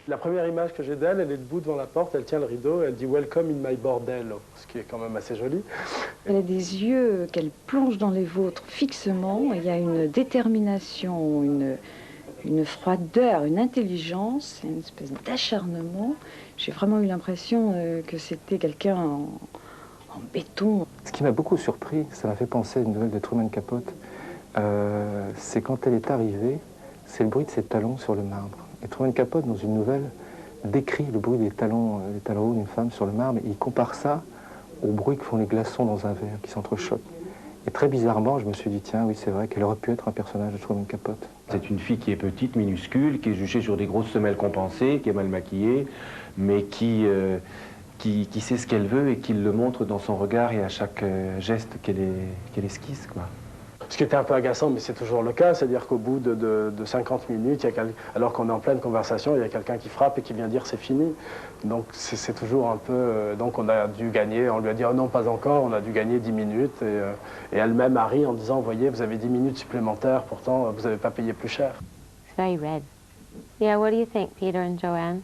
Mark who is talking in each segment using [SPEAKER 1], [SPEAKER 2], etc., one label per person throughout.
[SPEAKER 1] La première image que j'ai d'elle, elle est debout devant la porte, elle tient le rideau, elle dit « Welcome in my bordello », ce qui est quand même assez joli.
[SPEAKER 2] Elle a des yeux qu'elle plonge dans les vôtres fixement. Il y a une détermination, une froideur, une intelligence, une espèce d'acharnement. J'ai vraiment eu l'impression que c'était quelqu'un en béton.
[SPEAKER 3] Ce qui m'a beaucoup surpris, ça m'a fait penser à une nouvelle de Truman Capote, c'est quand elle est arrivée, c'est le bruit de ses talons sur le marbre. Et Truman Capote, dans une nouvelle, décrit le bruit des talons hauts d'une femme sur le marbre, et il compare ça au bruit que font les glaçons dans un verre, qui s'entrechoquent. Et très bizarrement, je me suis dit, tiens, oui, c'est vrai qu'elle aurait pu être un personnage de Truman Capote.
[SPEAKER 4] C'est une fille qui est petite, minuscule, qui est juchée sur des grosses semelles compensées, qui est mal maquillée, mais qui sait ce qu'elle veut et qui le montre dans son regard et à chaque geste qu'elle esquisse, quoi.
[SPEAKER 1] Ce qui était un peu agaçant, mais c'est toujours le cas, c'est-à-dire qu'au bout de 50 minutes, alors qu'on est en pleine conversation, il y a quelqu'un qui frappe et qui vient dire « c'est fini ». Donc c'est toujours un peu... donc on a dû gagner, on lui a dit « oh non, pas encore », on a dû gagner 10 minutes. Et elle-même a ri en disant « vous voyez, vous avez 10 minutes supplémentaires, pourtant vous n'avez pas payé plus cher ».
[SPEAKER 5] It's very red. Yeah, what do you think, Peter and Joanne?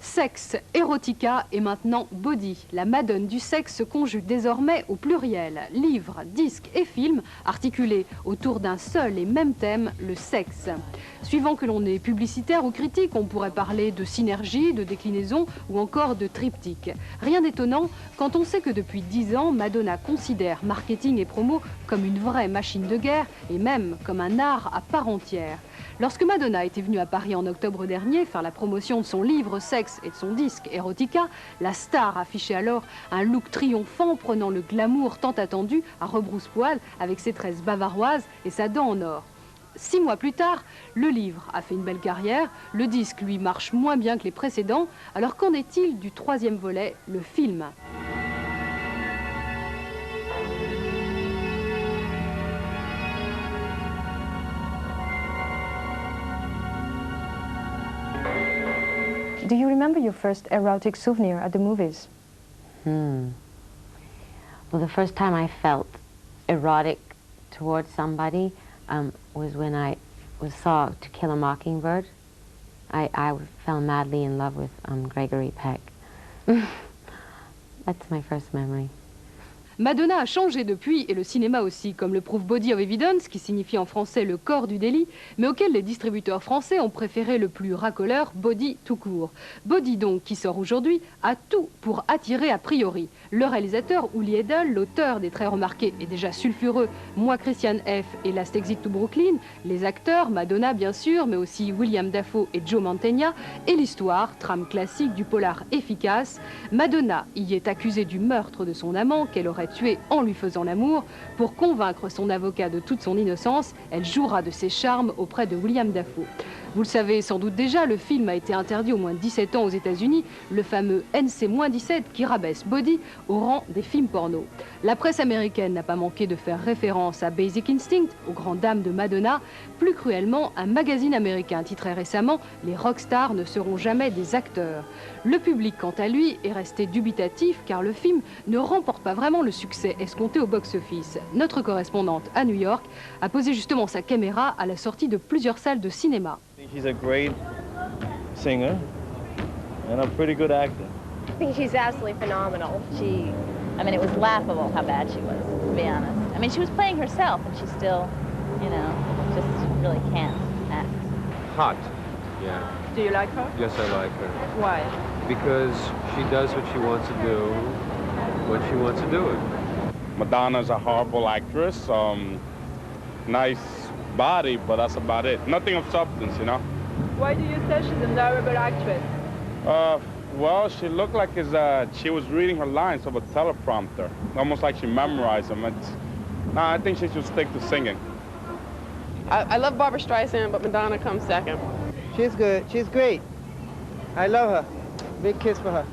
[SPEAKER 6] Sexe, érotica et maintenant body. La Madone du sexe se conjugue désormais au pluriel. Livres, disques et films articulés autour d'un seul et même thème, le sexe. Suivant que l'on est publicitaire ou critique, on pourrait parler de synergie, de déclinaison ou encore de triptyque. Rien d'étonnant quand on sait que depuis 10 ans, Madonna considère marketing et promo comme une vraie machine de guerre et même comme un art à part entière. Lorsque Madonna était venue à Paris en octobre dernier faire la promotion de son livre Sexe et de son disque Erotica, la star affichait alors un look triomphant prenant le glamour tant attendu à rebrousse-poil avec ses tresses bavaroises et sa dent en or. 6 mois plus tard, le livre a fait une belle carrière, le disque lui marche moins bien que les précédents, alors qu'en est-il du 3e volet, le film ?
[SPEAKER 7] Do you remember your first erotic souvenir at the movies?
[SPEAKER 5] Well, the first time I felt erotic towards somebody was when I saw To Kill a Mockingbird. I fell madly in love with Gregory Peck. That's my first memory.
[SPEAKER 6] Madonna a changé depuis, et le cinéma aussi, comme le prouve Body of Evidence, qui signifie en français le corps du délit, mais auquel les distributeurs français ont préféré le plus racoleur, Body tout court. Body donc, qui sort aujourd'hui, a tout pour attirer a priori. Le réalisateur Uli Edel, l'auteur des très remarqués et déjà sulfureux Moi Christiane F. et Last Exit to Brooklyn, les acteurs, Madonna bien sûr, mais aussi William Dafoe et Joe Mantegna, et l'histoire, trame classique du polar efficace. Madonna y est accusée du meurtre de son amant qu'elle aurait tué en lui faisant l'amour. Pour convaincre son avocat de toute son innocence, elle jouera de ses charmes auprès de William Dafoe. Vous le savez sans doute déjà, le film a été interdit au moins de 17 ans aux États-Unis, le fameux NC-17 qui rabaisse Body au rang des films porno. La presse américaine n'a pas manqué de faire référence à Basic Instinct, aux grandes dames de Madonna. Plus cruellement, un magazine américain titrait récemment « Les rockstars ne seront jamais des acteurs ». Le public, quant à lui, est resté dubitatif car le film ne remporte pas vraiment le succès escompté au box-office. Notre correspondante à New York a posé justement sa caméra à la sortie de plusieurs salles de cinéma.
[SPEAKER 8] She's a great singer and a pretty good actor.
[SPEAKER 9] I think she's absolutely phenomenal. I mean, it was laughable how bad she was, to be honest. I mean, she was playing herself and she still, you know, just really can't act.
[SPEAKER 10] Hot, yeah.
[SPEAKER 9] Do you like her?
[SPEAKER 10] Yes, I like her.
[SPEAKER 9] Why?
[SPEAKER 10] Because she does what she wants to do when she wants to do it.
[SPEAKER 8] Madonna's a horrible actress. Nice body, but that's about it. Nothing of substance, you know?
[SPEAKER 9] Why do you say she's a terrible actress?
[SPEAKER 8] Well, she looked like she was reading her lines of a teleprompter, almost like she memorized them. I think she should stick to singing.
[SPEAKER 9] I love Barbra Streisand, but Madonna comes second.
[SPEAKER 11] She's good. She's great. I love her. Big kiss for her.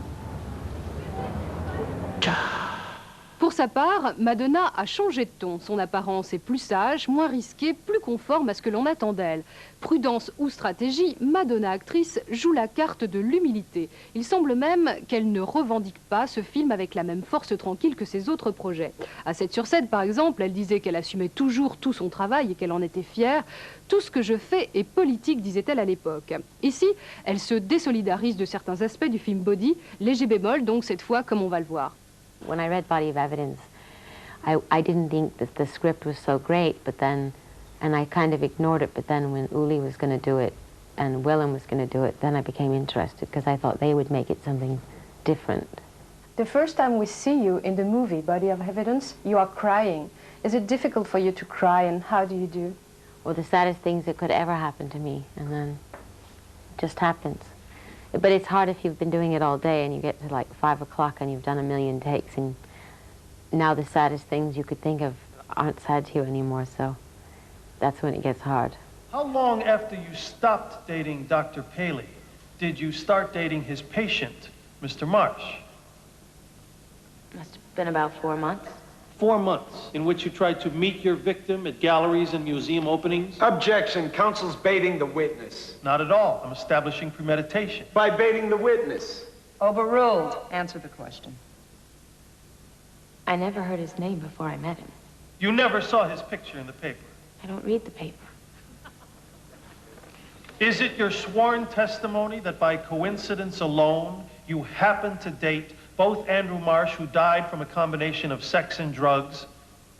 [SPEAKER 6] Pour Pour sa part, Madonna a changé de ton. Son apparence est plus sage, moins risquée, plus conforme à ce que l'on attend d'elle. Prudence ou stratégie, Madonna actrice joue la carte de l'humilité. Il semble même qu'elle ne revendique pas ce film avec la même force tranquille que ses autres projets. À 7 sur 7, par exemple, elle disait qu'elle assumait toujours tout son travail et qu'elle en était fière. Tout ce que je fais est politique, disait-elle à l'époque. Ici, elle se désolidarise de certains aspects du film Body, léger bémol donc cette fois comme on va le voir.
[SPEAKER 5] When I read Body of Evidence, I didn't think that the script was so great, but then, and I kind of ignored it, but then when Uli was going to do it and Willem was going to do it, then I became interested because I thought they would make it something different.
[SPEAKER 7] The first time we see you in the movie Body of Evidence, you are crying. Is it difficult for you to cry, and how do you do?
[SPEAKER 5] Well, the saddest things that could ever happen to me, and then it just happens. But it's hard if you've been doing it all day and you get to like 5 o'clock and you've done a million takes, and now the saddest things you could think of aren't sad to you anymore, so that's when it gets hard.
[SPEAKER 12] How long after you stopped dating Dr. Paley did you start dating his patient, Mr. Marsh?
[SPEAKER 5] Must have been about 4 months.
[SPEAKER 12] 4 months, in which you tried to meet your victim at galleries and museum openings?
[SPEAKER 13] Objection. Counsel's baiting the witness.
[SPEAKER 12] Not at all. I'm establishing premeditation.
[SPEAKER 13] By baiting the witness.
[SPEAKER 14] Overruled. Answer the question.
[SPEAKER 5] I never heard his name before I met him.
[SPEAKER 12] You never saw his picture in the paper?
[SPEAKER 5] I don't read the paper.
[SPEAKER 12] Is it your sworn testimony that by coincidence alone, you happened to date both Andrew Marsh, who died from a combination of sex and drugs,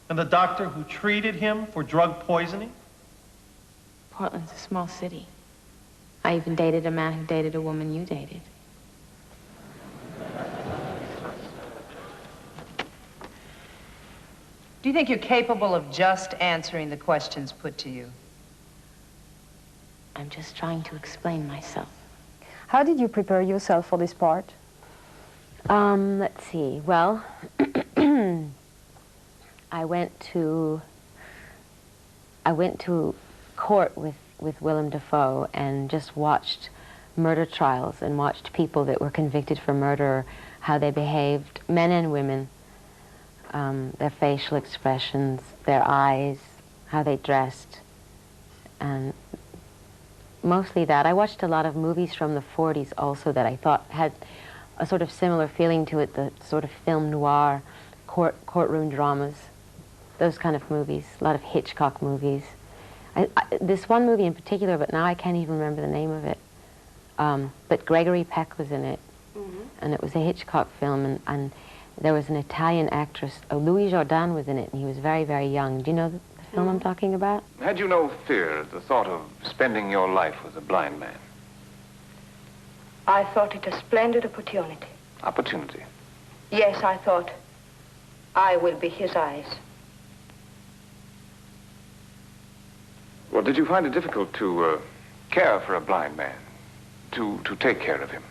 [SPEAKER 12] and the doctor who treated him for drug poisoning?
[SPEAKER 5] Portland's a small city. I even dated a man who dated a woman you dated.
[SPEAKER 14] Do you think you're capable of just answering the questions put to you?
[SPEAKER 5] I'm just trying to explain myself.
[SPEAKER 7] How did you prepare yourself for this part?
[SPEAKER 5] Let's see. Well, I went to court with Willem Dafoe and just watched murder trials and watched people that were convicted for murder, how they behaved, men and women, their facial expressions, their eyes, how they dressed, and mostly that. I watched a lot of movies from the 40s also that I thought had a sort of similar feeling to it, the sort of film noir, courtroom dramas, those kind of movies, a lot of Hitchcock movies. This one movie in particular, but now I can't even remember the name of it, but Gregory Peck was in it, and it was a Hitchcock film, and there was an Italian actress, Louis Jourdan was in it, and he was very, very young. Do you know the film I'm talking about?
[SPEAKER 15] Had you no fear at the thought of spending your life with a blind man?
[SPEAKER 16] I thought it a splendid opportunity.
[SPEAKER 15] Opportunity?
[SPEAKER 16] Yes, I thought I will be his eyes.
[SPEAKER 15] Well, did you find it difficult to care for a blind man, to take care of him?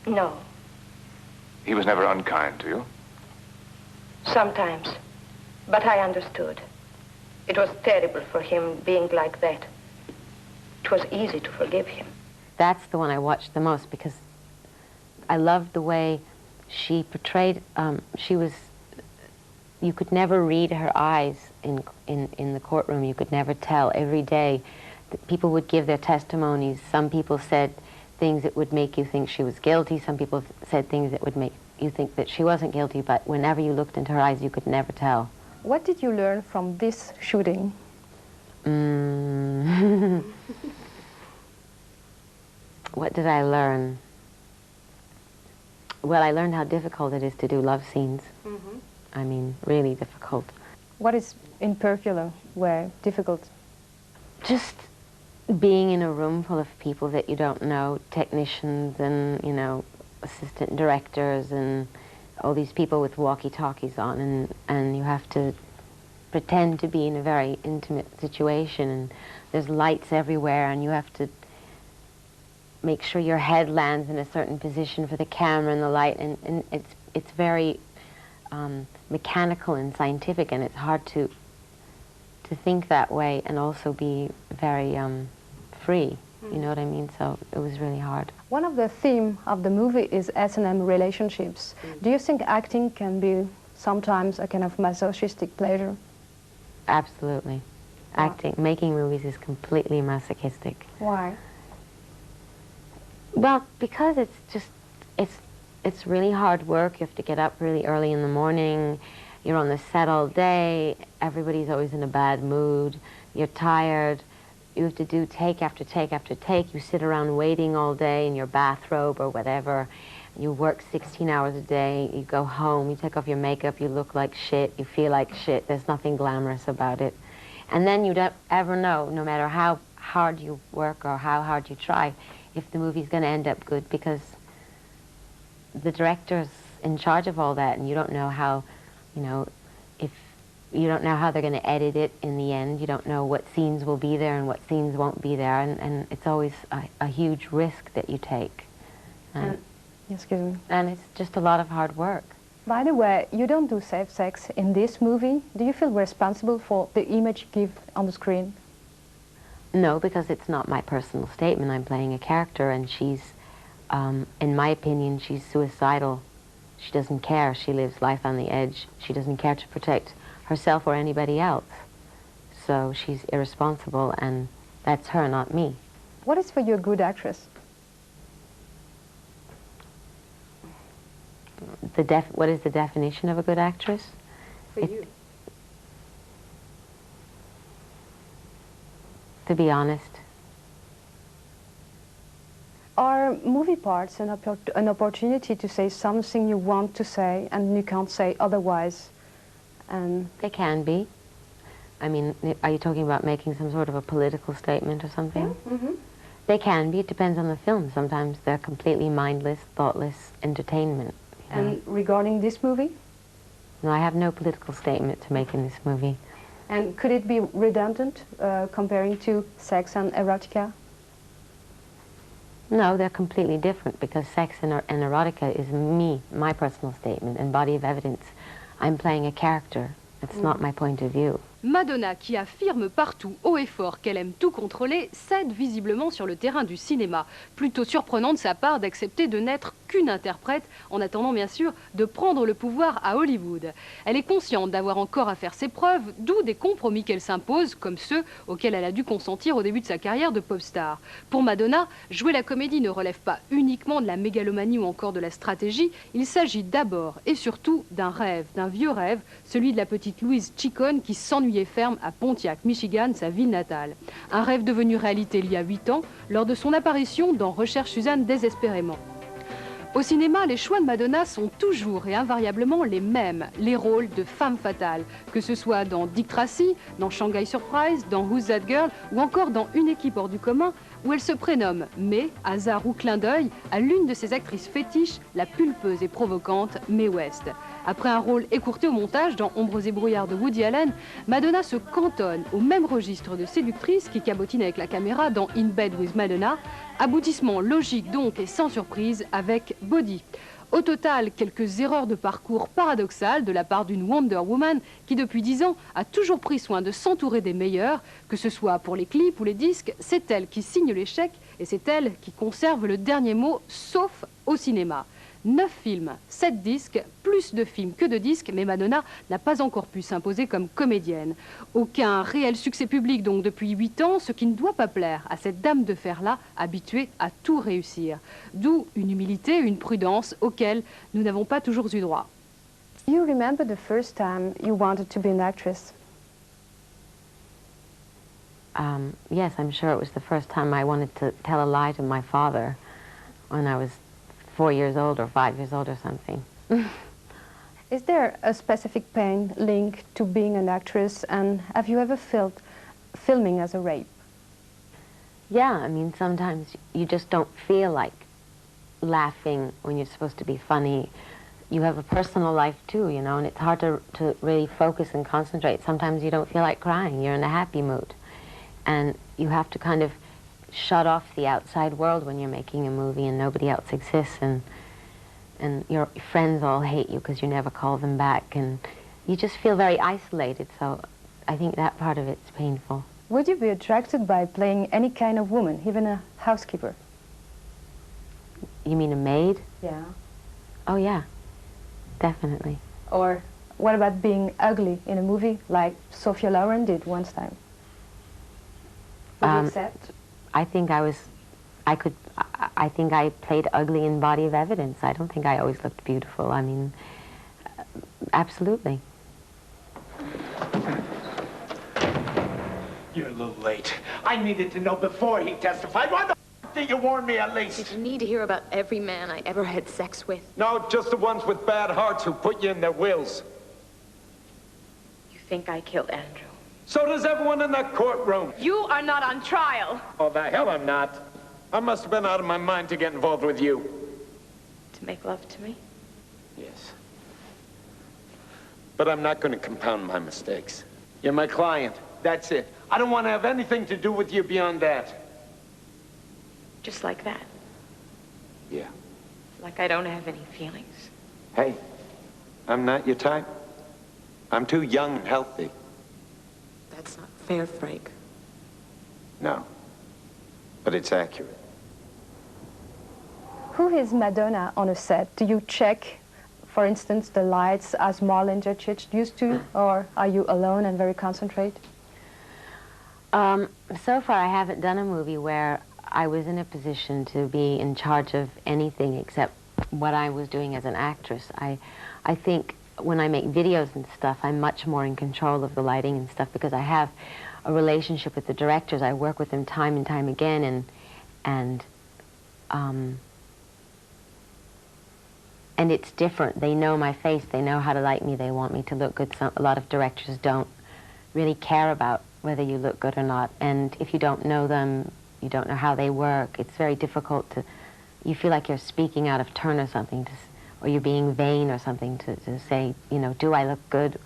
[SPEAKER 16] No.
[SPEAKER 15] He was never unkind to you?
[SPEAKER 16] Sometimes. But I understood. It was terrible for him being like that. It was easy to forgive him.
[SPEAKER 5] That's the one I watched the most because I loved the way she portrayed, you could never read her eyes in the courtroom. You could never tell. Every day, people would give their testimonies. Some people said things that would make you think she was guilty. Some people said things that would make you think that she wasn't guilty, but whenever you looked into her eyes, you could never tell.
[SPEAKER 7] What did you learn from this shooting?
[SPEAKER 5] What did I learn? Well, I learned how difficult it is to do love scenes. I mean, really difficult.
[SPEAKER 7] What is in particular where difficult?
[SPEAKER 5] Just being in a room full of people that you don't know, technicians and, you know, assistant directors and all these people with walkie-talkies on, and you have to pretend to be in a very intimate situation, and there's lights everywhere, and you have to make sure your head lands in a certain position for the camera and the light, and it's very mechanical and scientific, and it's hard to think that way and also be very free, you know what I mean? So it was really hard.
[SPEAKER 7] One of the themes of the movie is S&M relationships. Do you think acting can be sometimes a kind of masochistic pleasure?
[SPEAKER 5] Absolutely. Making movies is completely masochistic.
[SPEAKER 7] Why?
[SPEAKER 5] Well, because it's really hard work. You have to get up really early in the morning. You're on the set all day. Everybody's always in a bad mood. You're tired. You have to do take after take after take. You sit around waiting all day in your bathrobe or whatever. You work 16 hours a day. You go home. You take off your makeup. You look like shit. You feel like shit. There's nothing glamorous about it. And then you don't ever know, no matter how hard you work or how hard you try, if the movie's going to end up good, because the director's in charge of all that, and you don't know how, if you don't know how they're going to edit it in the end. You don't know what scenes will be there and what scenes won't be there, and it's always a huge risk that you take.
[SPEAKER 7] Excuse me.
[SPEAKER 5] And it's just a lot of hard work.
[SPEAKER 7] By the way, you don't do safe sex in this movie. Do you feel responsible for the image you give on the screen?
[SPEAKER 5] No, because it's not my personal statement. I'm playing a character, and she's, in my opinion, she's suicidal. She doesn't care. She lives life on the edge. She doesn't care to protect herself or anybody else. So she's irresponsible, and that's her, not me.
[SPEAKER 7] What is for you a good actress?
[SPEAKER 5] What is the definition of a good actress?
[SPEAKER 7] For you.
[SPEAKER 5] To be honest.
[SPEAKER 7] Are movie parts an opportunity to say something you want to say and you can't say otherwise?
[SPEAKER 5] They can be. I mean, are you talking about making some sort of a political statement or something?
[SPEAKER 7] Yeah. Mm-hmm.
[SPEAKER 5] They can be. It depends on the film. Sometimes they're completely mindless, thoughtless entertainment.
[SPEAKER 7] And regarding this movie?
[SPEAKER 5] No, I have no political statement to make in this movie.
[SPEAKER 7] And could it be redundant comparing to sex and erotica?
[SPEAKER 5] No, they're completely different, because sex and erotica is me, my personal statement and body of evidence. I'm playing a character. It's not my point of view.
[SPEAKER 6] Madonna, qui affirme partout haut et fort qu'elle aime tout contrôler, cède visiblement sur le terrain du cinéma. Plutôt surprenant de sa part d'accepter de n'être qu'une interprète, en attendant bien sûr de prendre le pouvoir à Hollywood. Elle est consciente d'avoir encore à faire ses preuves, d'où des compromis qu'elle s'impose, comme ceux auxquels elle a dû consentir au début de sa carrière de pop star. Pour Madonna, jouer la comédie ne relève pas uniquement de la mégalomanie ou encore de la stratégie, il s'agit d'abord et surtout d'un rêve, d'un vieux rêve, celui de la petite Louise Ciccone qui s'ennuyait ferme à Pontiac, Michigan, sa ville natale. Un rêve devenu réalité il y a 8 ans, lors de son apparition dans Recherche Suzanne désespérément. Au cinéma, les choix de Madonna sont toujours et invariablement les mêmes, les rôles de femme fatale, que ce soit dans Dick Tracy, dans Shanghai Surprise, dans Who's That Girl ou encore dans Une équipe hors du commun, où elle se prénomme, mais, hasard ou clin d'œil, à l'une de ses actrices fétiches, la pulpeuse et provocante Mae West. Après un rôle écourté au montage dans Ombres et brouillards de Woody Allen, Madonna se cantonne au même registre de séductrice qui cabotine avec la caméra dans In Bed with Madonna, aboutissement logique donc et sans surprise avec Body. Au total, quelques erreurs de parcours paradoxales de la part d'une Wonder Woman qui depuis 10 ans a toujours pris soin de s'entourer des meilleurs, que ce soit pour les clips ou les disques, c'est elle qui signe les chèques et c'est elle qui conserve le dernier mot, sauf au cinéma. 9 films, 7 disques, plus de films que de disques, mais Madonna n'a pas encore pu s'imposer comme comédienne. Aucun réel succès public donc depuis 8 ans, ce qui ne doit pas plaire à cette dame de fer-là, habituée à tout réussir. D'où une humilité, une prudence auxquelles nous n'avons pas toujours eu droit.
[SPEAKER 7] Do you remember the first time you wanted to be an actress?
[SPEAKER 5] Yes, I'm sure it was the first time I wanted to tell a lie to my father when I was 4 years old or 5 years old or something.
[SPEAKER 7] Is there a specific pain linked to being an actress, and have you ever felt filming as a rape?
[SPEAKER 5] Yeah, I mean, sometimes you just don't feel like laughing when you're supposed to be funny. You have a personal life too, you know, and it's hard to really focus and concentrate. Sometimes you don't feel like crying, you're in a happy mood. And you have to kind of shut off the outside world when you're making a movie and nobody else exists, and your friends all hate you because you never call them back, and you just feel very isolated, so I think that part of it's painful.
[SPEAKER 7] Would you be attracted by playing any kind of woman, even a housekeeper?
[SPEAKER 5] You mean a maid?
[SPEAKER 7] Yeah.
[SPEAKER 5] Oh yeah, definitely.
[SPEAKER 7] Or What about being ugly in a movie like Sophia Loren did one time? Would you accept?
[SPEAKER 5] I think I think I played ugly in Body of Evidence. I don't think I always looked beautiful. I mean, absolutely.
[SPEAKER 13] You're a little late. I needed to know before he testified. Why the f didn't you warn me at least?
[SPEAKER 17] Did you need to hear about every man I ever had sex with?
[SPEAKER 13] No, just the ones with bad hearts who put you in their wills.
[SPEAKER 17] You think I killed Andrew?
[SPEAKER 13] So does everyone in that courtroom.
[SPEAKER 17] You are not on trial.
[SPEAKER 13] Oh, the hell I'm not. I must have been out of my mind to get involved with you.
[SPEAKER 17] To make love to me?
[SPEAKER 13] Yes. But I'm not going to compound my mistakes. You're my client. That's it. I don't want to have anything to do with you beyond that.
[SPEAKER 17] Just like that?
[SPEAKER 13] Yeah.
[SPEAKER 17] Like I don't have any feelings?
[SPEAKER 13] Hey, I'm not your type. I'm too young and healthy.
[SPEAKER 17] That's not fair, Frank.
[SPEAKER 13] No. But it's accurate.
[SPEAKER 7] Who is Madonna on a set? Do you check, for instance, the lights as Marlene Dietrich used to, or are you alone and very concentrated?
[SPEAKER 5] So far, I haven't done a movie where I was in a position to be in charge of anything except what I was doing as an actress. I think when I make videos and stuff, I'm much more in control of the lighting and stuff because I have a relationship with the directors. I work with them time and time again, and it's different. They know my face. They know how to like me. They want me to look good. A lot of directors don't really care about whether you look good or not. And if you don't know them, you don't know how they work. It's very difficult to, you feel like you're speaking out of turn or something, or you're being vain or something to say, you know, do I look good?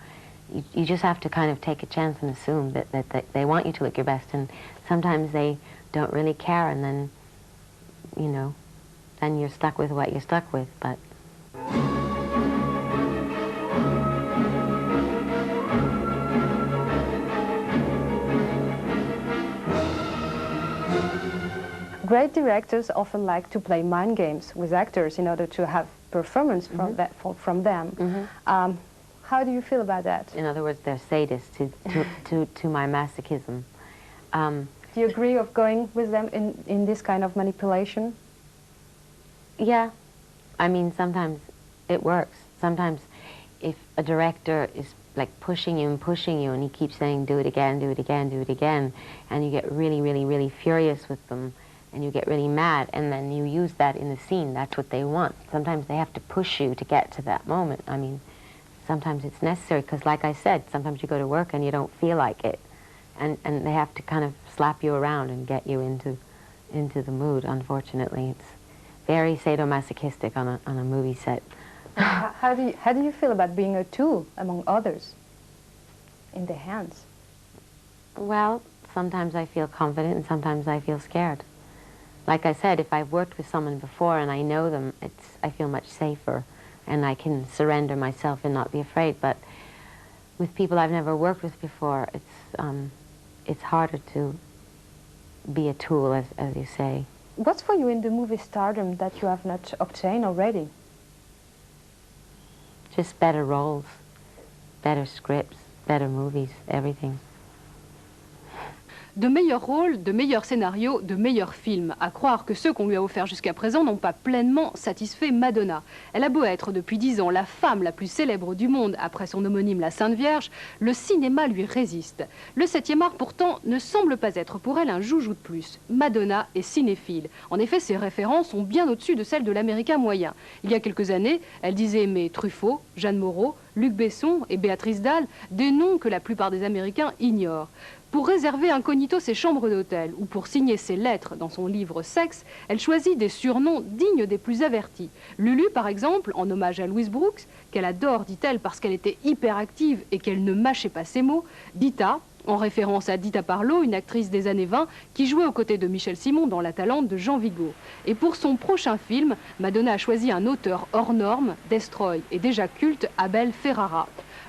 [SPEAKER 5] You just have to kind of take a chance and assume that they want you to look your best. And sometimes they don't really care, and then, you know, then you're stuck with what you're stuck with. But
[SPEAKER 7] great directors often like to play mind games with actors in order to have performance from them. How do you feel about that?
[SPEAKER 5] In other words, they're sadists to my masochism.
[SPEAKER 7] Do you agree of going with them in this kind of manipulation?
[SPEAKER 5] Yeah. I mean, sometimes it works. Sometimes if a director is like pushing you and he keeps saying, do it again, do it again, do it again, and you get really, really, really furious with them, and you get really mad, and then you use that in the scene. That's what they want. Sometimes they have to push you to get to that moment. I mean, sometimes it's necessary, because like I said, sometimes you go to work and you don't feel like it, and they have to kind of slap you around and get you into the mood, unfortunately. It's very sadomasochistic on a movie set.
[SPEAKER 7] How do you feel about being a tool among others in their hands?
[SPEAKER 5] Well, sometimes I feel confident and sometimes I feel scared. Like I said, if I've worked with someone before and I know them, I feel much safer and I can surrender myself and not be afraid. But with people I've never worked with before, it's harder to be a tool, as you say.
[SPEAKER 7] What's for you in the movie stardom that you have not obtained already?
[SPEAKER 5] Just better roles, better scripts, better movies, everything.
[SPEAKER 6] De meilleurs rôles, de meilleurs scénarios, de meilleurs films. À croire que ceux qu'on lui a offerts jusqu'à présent n'ont pas pleinement satisfait Madonna. Elle a beau être depuis 10 ans la femme la plus célèbre du monde après son homonyme la Sainte Vierge, le cinéma lui résiste. Le 7e art pourtant ne semble pas être pour elle un joujou de plus. Madonna est cinéphile. En effet, ses références sont bien au-dessus de celles de l'américain moyen. Il y a quelques années, elle disait aimer Truffaut, Jeanne Moreau, Luc Besson et Béatrice Dalle, des noms que la plupart des Américains ignorent. Pour réserver incognito ses chambres d'hôtel ou pour signer ses lettres dans son livre Sexe, elle choisit des surnoms dignes des plus avertis. Lulu, par exemple, en hommage à Louise Brooks, qu'elle adore, dit-elle, parce qu'elle était hyperactive et qu'elle ne mâchait pas ses mots. Dita, en référence à Dita Parlo, une actrice des années 20 qui jouait aux côtés de Michel Simon dans La Talente de Jean Vigo. Et pour son prochain film, Madonna a choisi un auteur hors norme, Destroy, et déjà culte, Abel Ferrara.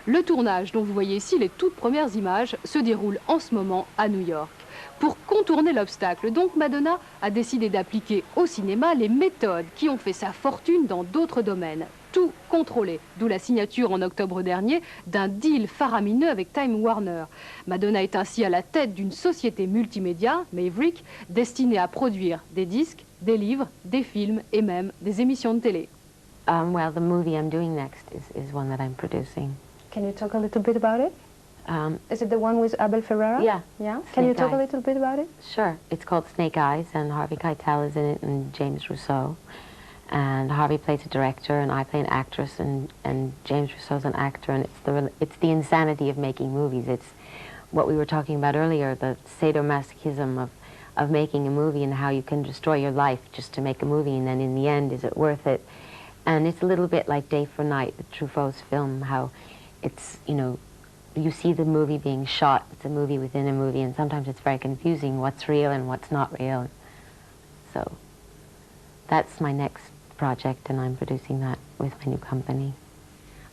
[SPEAKER 6] Le tournage, dont vous voyez ici les toutes premières images, se déroule en ce moment à New York. Pour contourner l'obstacle, donc, Madonna a décidé d'appliquer au cinéma les méthodes qui ont fait sa fortune dans d'autres domaines. Tout contrôler, d'où la signature en octobre dernier d'un deal faramineux avec Time Warner. Madonna est ainsi à la tête d'une société multimédia, Maverick, destinée à produire des disques, des livres, des films et même des émissions de télé.
[SPEAKER 5] Well, the movie I'm doing next is one that I'm producing.
[SPEAKER 7] Can you talk a little bit about it? Is it the one with Abel Ferrara?
[SPEAKER 5] Yeah.
[SPEAKER 7] Yeah. Can you talk a little bit about it?
[SPEAKER 5] Sure. It's called Snake Eyes, and Harvey Keitel is in it, and James Rousseau. And Harvey plays a director, and I play an actress, and James Rousseau's an actor, and it's the insanity of making movies. It's what we were talking about earlier, the sadomasochism of making a movie and how you can destroy your life just to make a movie, and then in the end, is it worth it? And it's a little bit like Day for Night, Truffaut's film, how it's, you know, you see the movie being shot, it's a movie within a movie, and sometimes it's very confusing what's real and what's not real. So that's my next project, and I'm producing that with my new company.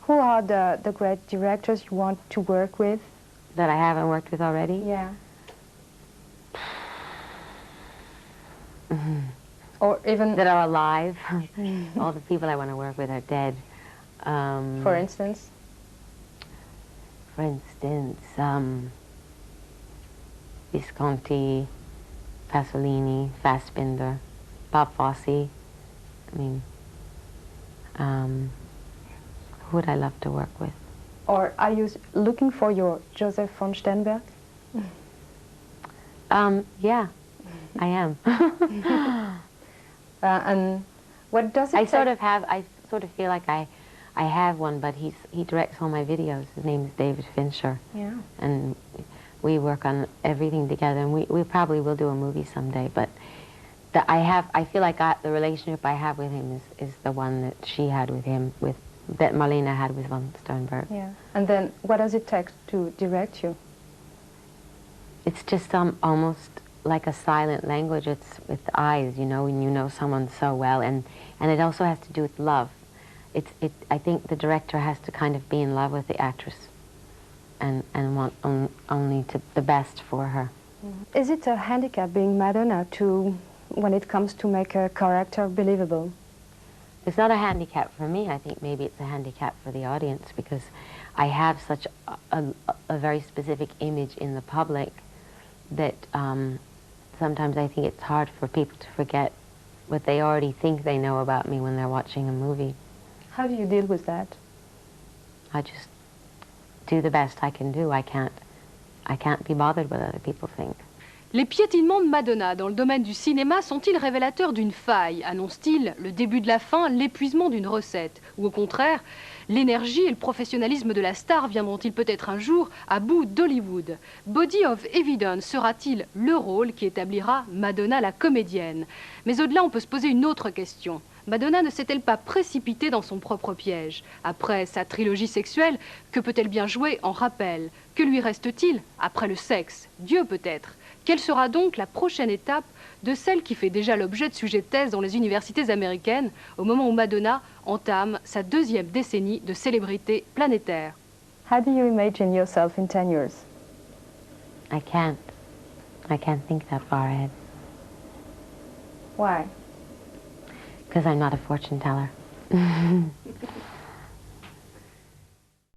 [SPEAKER 7] Who are the great directors you want to work with?
[SPEAKER 5] That I haven't worked with already?
[SPEAKER 7] Yeah. Or even...
[SPEAKER 5] That are alive. All the people I want to work with are dead.
[SPEAKER 7] For instance?
[SPEAKER 5] For instance, Visconti, Pasolini, Fassbinder, Bob Fosse. I mean, who would I love to work with?
[SPEAKER 7] Or are you looking for your Joseph von Sternberg?
[SPEAKER 5] Yeah, I am.
[SPEAKER 7] And what does it
[SPEAKER 5] I sort of feel like I have one, but he directs all my videos. His name is David Fincher.
[SPEAKER 7] Yeah.
[SPEAKER 5] And we work on everything together, and we probably will do a movie someday, but I feel like the relationship I have with him is the one that she had with him, that Marlene had with von Sternberg.
[SPEAKER 7] Yeah. And then what does it take to direct you?
[SPEAKER 5] It's just almost like a silent language. It's with eyes, you know, when you know someone so well, and it also has to do with love. I think the director has to kind of be in love with the actress and want only the best for her.
[SPEAKER 7] Is it a handicap being Madonna when it comes to make a character believable?
[SPEAKER 5] It's not a handicap for me. I think maybe it's a handicap for the audience, because I have such a very specific image in the public that sometimes I think it's hard for people to forget what they already think they know about me when they're watching a movie.
[SPEAKER 7] How do you deal with that?
[SPEAKER 5] I just do the best I can do. I can't be bothered what other people think.
[SPEAKER 6] Les piétinements de Madonna dans le domaine du cinéma sont-ils révélateurs d'une faille? Annonce-t-il le début de la fin, l'épuisement d'une recette? Ou au contraire, l'énergie et le professionnalisme de la star viendront-ils peut-être un jour à bout d'Hollywood? Body of Evidence sera-t-il le rôle qui établira Madonna la comédienne? Mais au-delà, on peut se poser une autre question. Madonna ne s'est-elle pas précipitée dans son propre piège? Après sa trilogie sexuelle, que peut-elle bien jouer en rappel? Que lui reste-t-il après le sexe? Dieu peut-être. Quelle sera donc la prochaine étape de celle qui fait déjà l'objet de sujets de thèse dans les universités américaines au moment où Madonna entame sa deuxième décennie de célébrité planétaire?
[SPEAKER 7] How do you imagine yourself in 10 years?
[SPEAKER 5] I can't think that far ahead.
[SPEAKER 7] Why?
[SPEAKER 5] Because I'm not a fortune teller.